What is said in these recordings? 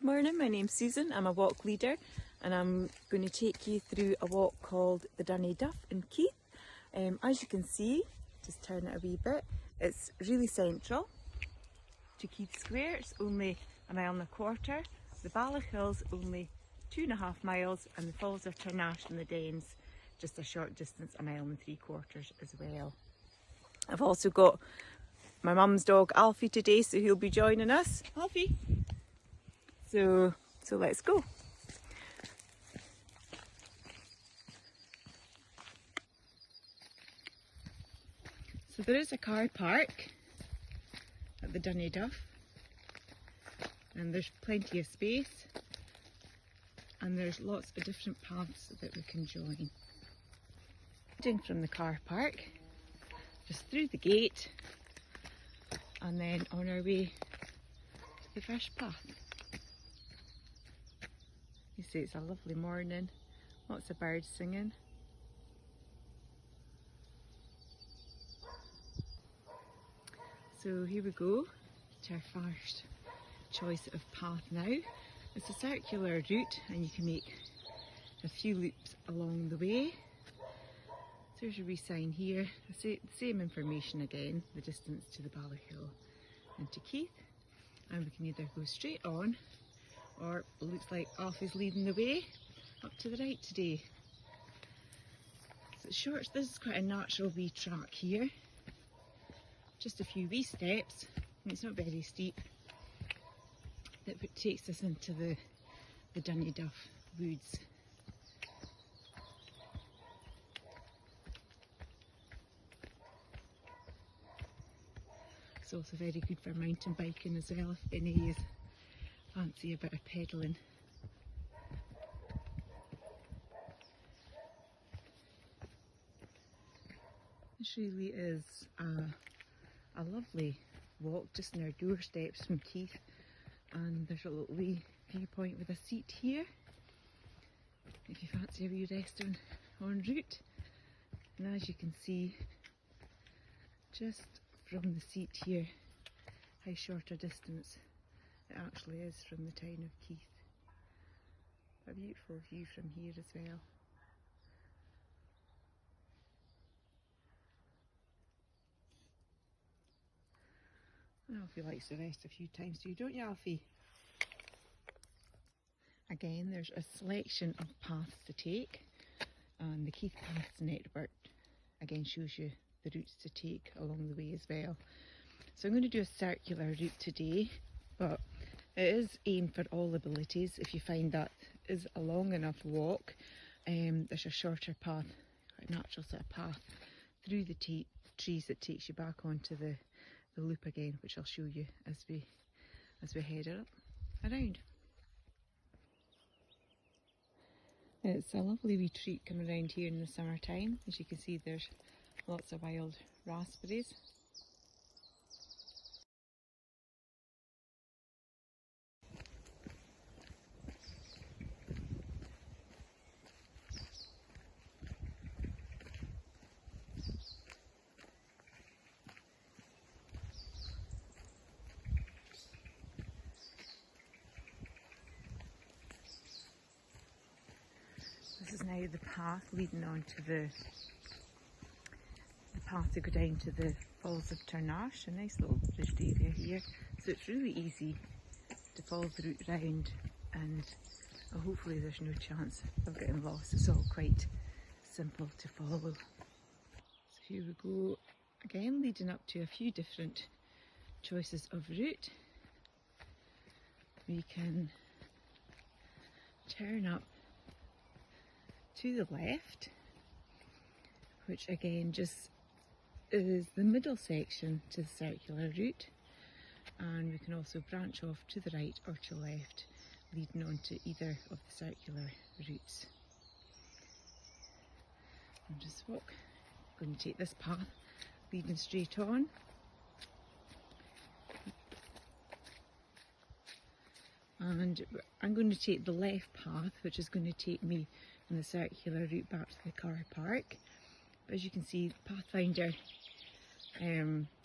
Good morning, my name's Susan. I'm a walk leader and I'm going to take you through a walk called the Dunnyduff in Keith. As you can see, just turn it a wee bit, it's really central to Keith Square. It's only 1.25 miles. The Balloch Hills only 2.5 miles, and the Falls of Tarnash and the Dens just a short distance, 1.75 miles as well. I've also got my mum's dog Alfie today, so he'll be joining us. Alfie! So let's go. So there is a car park at the Dunnyduff, and there's plenty of space, and there's lots of different paths that we can join. In from the car park, just through the gate, and then on our way to the first path. You see, it's a lovely morning, lots of birds singing. So here we go to our first choice of path now. It's a circular route and you can make a few loops along the way. So there's a wee sign here, the same information again, the distance to the Balloch Hill and to Keith. And we can either go straight on, or it looks like Alfie's leading the way up to the right today. So it's short, this is quite a natural wee track here. Just a few wee steps, and it's not very steep, that takes us into the Dunnyduff woods. It's also very good for mountain biking as well, if any of you fancy a bit of pedalling. This really is a lovely walk just on our doorsteps from Keith, and there's a little wee viewpoint with a seat here if you fancy a wee rest en route. And as you can see just from the seat here how short a distance it actually is from the town of Keith. A beautiful view from here as well. Alfie likes to rest a few times too, don't you, Alfie? Again, there's a selection of paths to take, and the Keith Paths Network again shows you the routes to take along the way as well. So I'm going to do a circular route today, but it is aimed for all abilities. If you find that is a long enough walk, there's a shorter path, a natural sort of path through the trees that takes you back onto the loop again, which I'll show you as we head up around. It's a lovely wee treat coming around here in the summertime. As you can see, there's lots of wild raspberries. This is now the path leading on to the path to go down to the Falls of Tarnash, a nice little bridged area here. So it's really easy to follow the route round, and hopefully there's no chance of getting lost. It's all quite simple to follow. So here we go again, leading up to a few different choices of route. We can turn up to the left, which again just is the middle section to the circular route, and we can also branch off to the right or to left, leading on to either of the circular routes. I'm just going to take this path leading straight on. And I'm going to take the left path, which is going to take me on the circular route back to the car park. But as you can see, the Pathfinder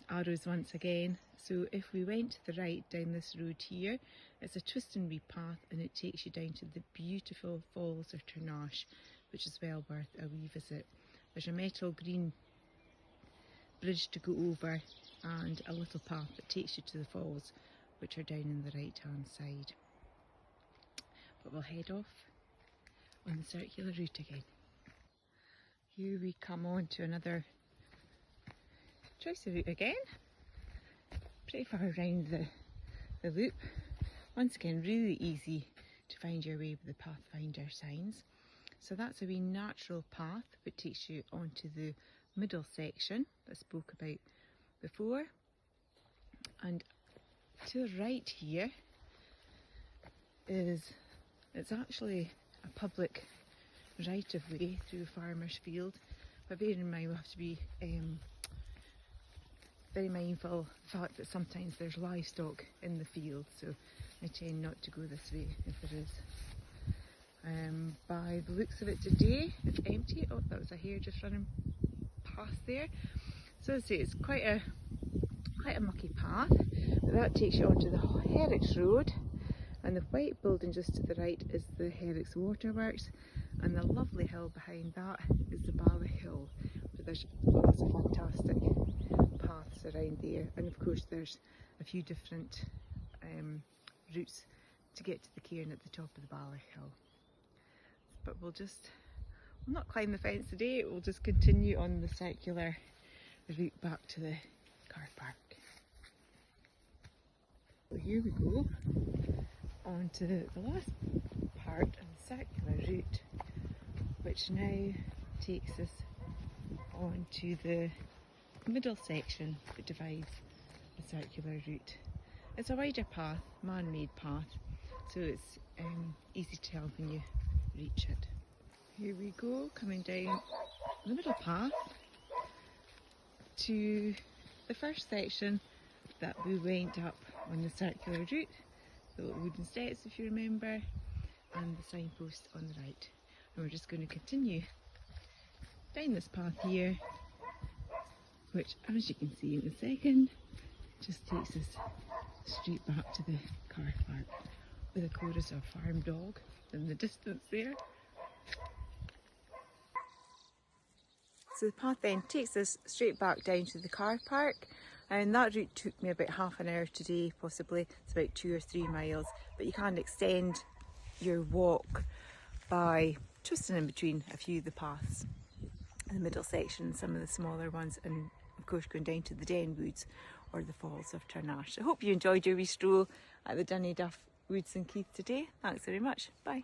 arrows once again. So if we went to the right down this road here, it's a twisting wee path and it takes you down to the beautiful Falls of Turnash, which is well worth a wee visit. There's a metal green bridge to go over and a little path that takes you to the falls, which are down in the right hand side. But we'll head off on the circular route again. Here we come on to another choice of route again. Pretty far around the loop. Once again, really easy to find your way with the Pathfinder signs. So that's a wee natural path which takes you onto the middle section that I spoke about before. And to the right here it's actually a public right of way through a farmer's field, but bear in mind we have to be very mindful of the fact that sometimes there's livestock in the field, so I tend not to go this way if there is. By the looks of it today, it's empty. Oh, that was a hare just running past there. So as I say, it's quite a mucky path, but that takes you onto the Herricks Road, and the white building just to the right is the Herricks Waterworks, and the lovely hill behind that is the Bala Hill, where there's lots of fantastic paths around there, and of course there's a few different routes to get to the cairn at the top of the Bala Hill. But we'll not climb the fence today, we'll just continue on the circular route back to the car park. So here we go on to the last part of the circular route, which now takes us on to the middle section that divides the circular route. It's a wider path, man-made path, so it's easy to tell when you reach it. Here we go, coming down the middle path to the first section that we went up on the circular route, the little wooden steps if you remember, and the signpost on the right. And we're just going to continue down this path here, which, as you can see in a second, just takes us straight back to the car park with a chorus of farm dog in the distance there. So the path then takes us straight back down to the car park, and that route took me about half an hour today, possibly. It's about 2 or 3 miles, but you can extend your walk by twisting in between a few of the paths in the middle section, some of the smaller ones, and of course going down to the Den Woods or the Falls of Turnash. I hope you enjoyed your wee stroll at the Dunnyduff Woods and Keith today. Thanks very much. Bye.